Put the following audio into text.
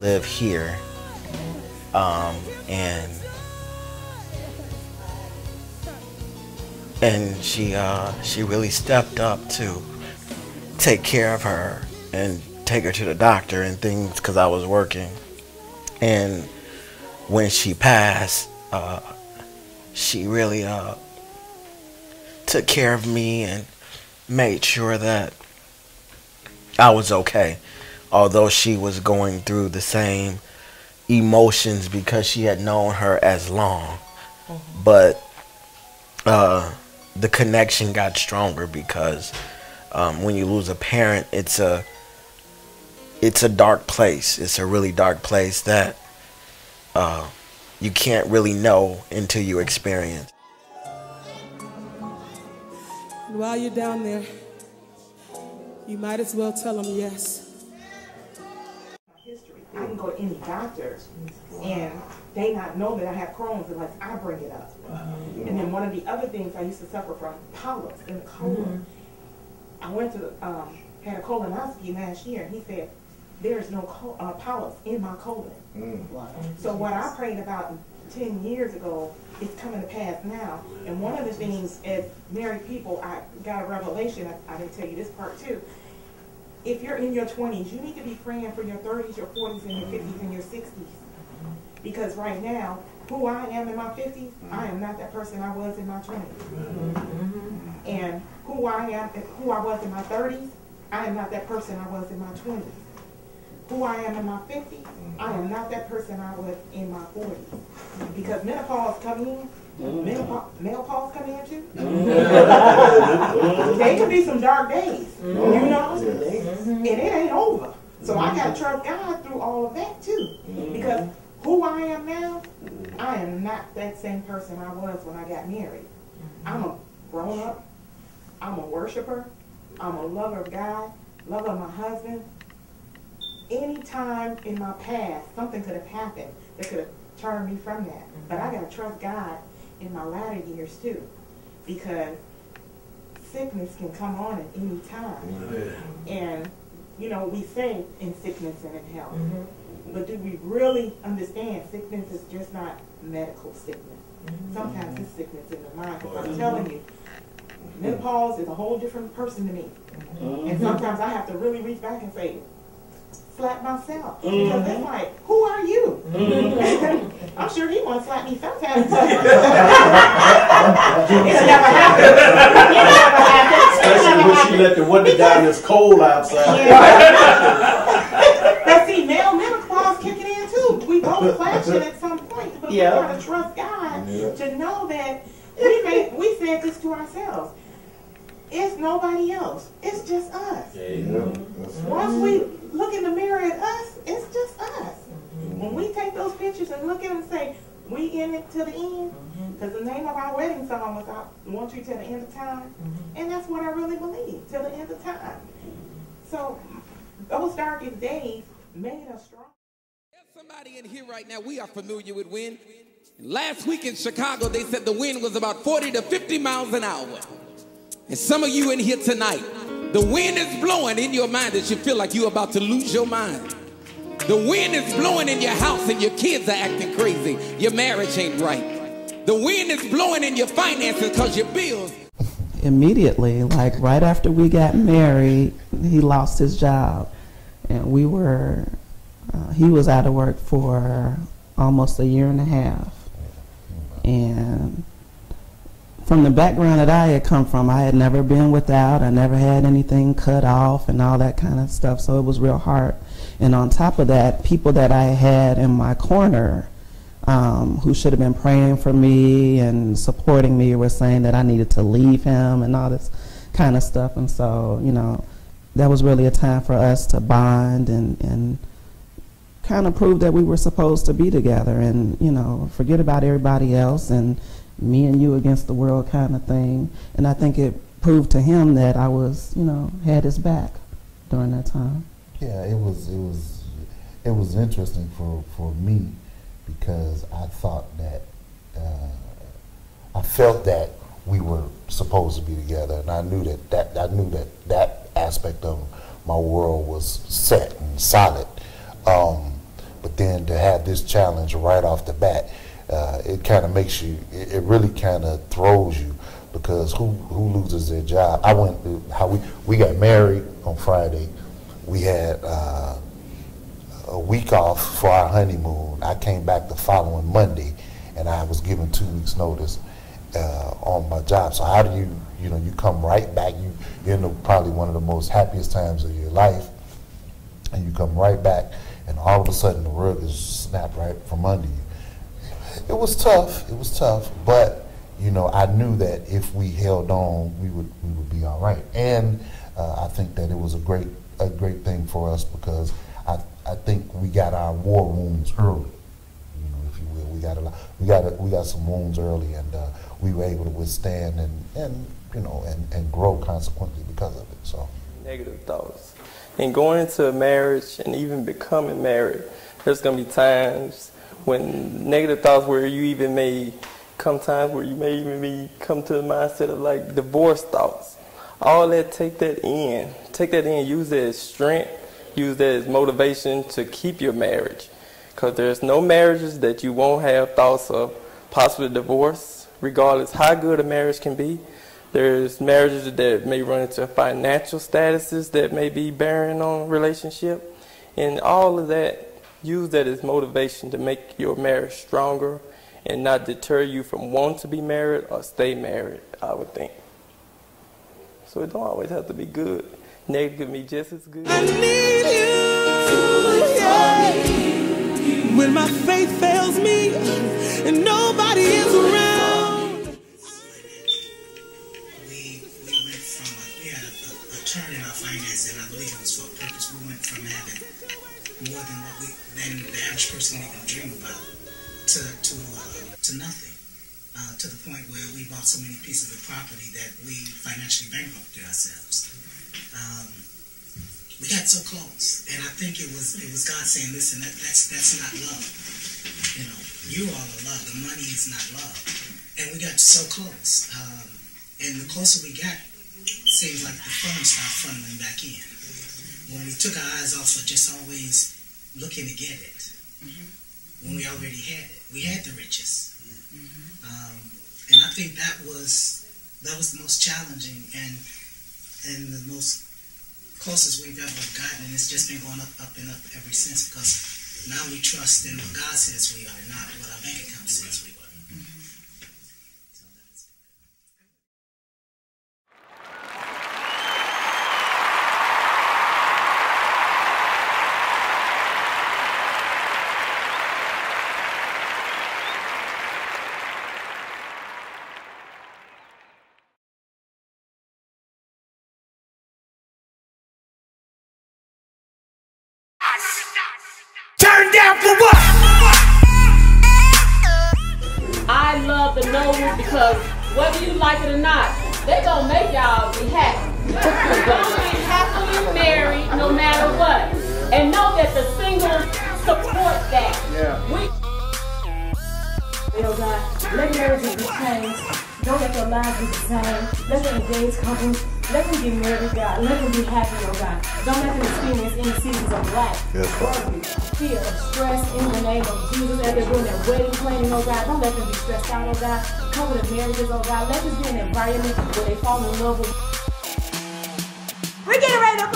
live here, and she really stepped up to take care of her and take her to the doctor and things because I was working. And when she passed, she really took care of me and made sure that I was okay. Although she was going through the same emotions because she had known her as long. But the connection got stronger because when you lose a parent, it's a dark place. It's a really dark place that you can't really know until you experience. And while you're down there, you might as well tell them yes. I can go to any doctor and they not know that I have Crohn's unless I bring it up. Wow. And then one of the other things, I used to suffer from polyps in the colon. I went to had a colonoscopy last year, and he said there's no polyps in my colon. Wow. So what I prayed about 10 years ago is coming to pass now. And one of the things, as married people, I got a revelation. I didn't tell you this part too. If you're in your 20s, you need to be praying for your 30s, your 40s, and your 50s, and your 60s. Because right now, who I am in my 50s, I am not that person I was in my 20s. And who I was in my 30s, I am not that person I was in my 20s. Who I am in my 50s, I am not that person I was in my 40s. Because menopause come in, menopause come in too. They can be some dark days, you know, and it ain't over. So I got to trust God through all of that too. Because who I am now, I am not that same person I was when I got married. I'm a grown up, I'm a worshiper, I'm a lover of God, lover of my husband. Any time in my past, something could have happened that could have turned me from that. But I got to trust God in my latter years too, because sickness can come on at any time. And, you know, we say in sickness and in health, but do we really understand sickness is just not medical sickness? Sometimes it's sickness in the mind. Because I'm telling you, menopause is a whole different person to me. And sometimes I have to really reach back and say, slap myself. Because it's like, who are you? I'm sure he wants to slap me sometimes. It never happens. It never happens. Especially when she let the window down, it's cold outside. But see, male menopause kicking in too. We both flashing at some point. But we gotta trust God to know that we said this to ourselves. It's nobody else. It's just us. Once we look in the mirror at us, it's just us. When we take those pictures and look at them and say, we in it to the end, because the name of our wedding song was I Want You Till the End of Time, and that's what I really believe, till the end of time. So those darkest days made us strong. There's somebody in here right now, we are familiar with wind. Last week in Chicago, they said the wind was about 40 to 50 miles an hour. And some of you in here tonight, the wind is blowing in your mind that you feel like you're about to lose your mind. The wind is blowing in your house and your kids are acting crazy. Your marriage ain't right. The wind is blowing in your finances because your bills. Immediately, like right after we got married, he lost his job. And he was out of work for almost a year and a half. And from the background that I had come from, I had never been without, I never had anything cut off and all that kind of stuff, so it was real hard. And on top of that, people that I had in my corner who should have been praying for me and supporting me were saying that I needed to leave him and all this kind of stuff. And so, you know, that was really a time for us to bond and kind of prove that we were supposed to be together and, you know, forget about everybody else and me and you against the world kind of thing. And I think it proved to him that I was, you know, had his back during that time. Yeah, it was interesting for me because I thought that I felt that we were supposed to be together, and I knew that aspect of my world was set and solid. then to have this challenge right off the bat, it kind of makes you, it really kind of throws you, because who loses their job? We got married on Friday. We had a week off for our honeymoon. I came back the following Monday, and I was given 2 weeks notice on my job. So how do you come right back, you're in probably one of the most happiest times of your life, and you come right back, and all of a sudden the rug is snapped right from under you. It was tough, but I knew that if we held on, we would be all right. And I think that it was a great thing for us, because I think we got our war wounds early, if you will. We got some wounds early, and we were able to withstand and grow consequently because of it. So negative thoughts, and going into a marriage and even becoming married, there's gonna be times when negative thoughts where you even may come to the mindset of like divorce thoughts. All that, take that in, use that as strength, use that as motivation to keep your marriage. Because there's no marriages that you won't have thoughts of possible divorce, regardless how good a marriage can be. There's marriages that may run into financial statuses that may be bearing on a relationship. And all of that, use that as motivation to make your marriage stronger and not deter you from wanting to be married or stay married, I would think. So it don't always have to be good. Negative can be just as good. I need you, yeah. When my faith fails me and nobody is around. We went from we had a turn in our finances, and I believe it was for a purpose. We went from having more than the average person even dream about to nothing. To the point where we bought so many pieces of property that we financially bankrupted ourselves. We got so close, and I think it was God saying, "Listen, that's not love. You all are love. The money is not love." And we got so close, and the closer we got, it seems like the funds started funneling back in. When we took our eyes off of just always looking to get it, when we already had it, we had the riches. And I think that was the most challenging and the most closest we've ever gotten, and it's just been going up and up ever since, because now we trust in what God says we are, not what our bank account says we are. Turn down for what? I love the Nobles because whether you like it or not, they gonna make y'all be happy. You're gonna be happily married no matter what. And know that the singles support that. God, let marriages be changed. Don't let their lives be the same. Let them engage couples. Let them get married, God. Let them be happy, oh God. Don't let them experience any seasons of life. Fear, stress in the name of Jesus as they're doing their wedding planning, oh God. Don't let them be stressed out, oh God. Cover the marriages, oh God. Let this be an environment where they fall in love with. We're getting ready to